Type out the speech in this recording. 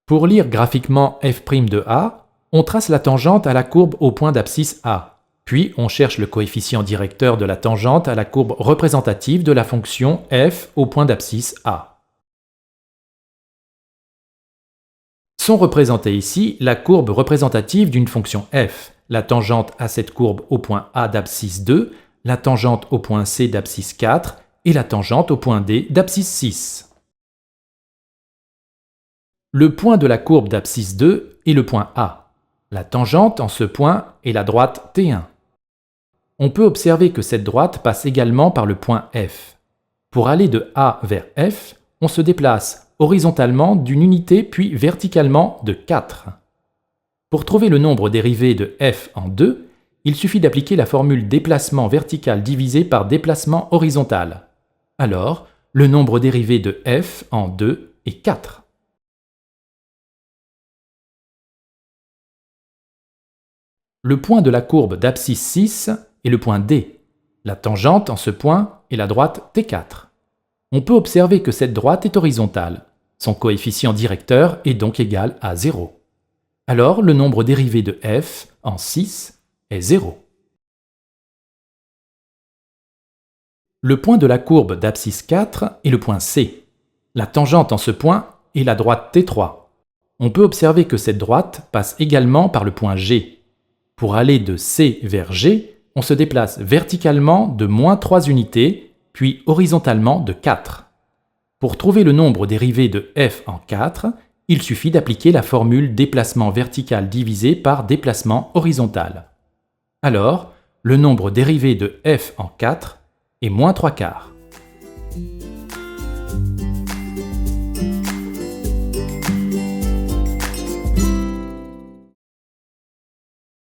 Pour lire graphiquement f' de a, on trace la tangente à la courbe au point d'abscisse a, puis on cherche le coefficient directeur de la tangente à la courbe représentative de la fonction f au point d'abscisse a. Sont représentées ici la courbe représentative d'une fonction f, la tangente à cette courbe au point a d'abscisse 2, la tangente au point c d'abscisse 4 et la tangente au point d d'abscisse 6. Le point de la courbe d'abscisse 2 est le point A. La tangente en ce point est la droite T1. On peut observer que cette droite passe également par le point F. Pour aller de A vers F, on se déplace horizontalement d'une unité puis verticalement de 4. Pour trouver le nombre dérivé de f en 2, il suffit d'appliquer la formule déplacement vertical divisé par déplacement horizontal. Alors, le nombre dérivé de f en 2 est 4. Le point de la courbe d'abscisse 6 est le point D. La tangente en ce point est la droite T4. On peut observer que cette droite est horizontale. Son coefficient directeur est donc égal à 0. Alors, le nombre dérivé de f en 6 est 0. Le point de la courbe d'abscisse 4 est le point C. La tangente en ce point est la droite T3. On peut observer que cette droite passe également par le point G. Pour aller de C vers G, on se déplace verticalement de moins 3 unités, puis horizontalement de 4. Pour trouver le nombre dérivé de f en 4, il suffit d'appliquer la formule déplacement vertical divisé par déplacement horizontal. Alors, le nombre dérivé de f en 4 est moins 3/4.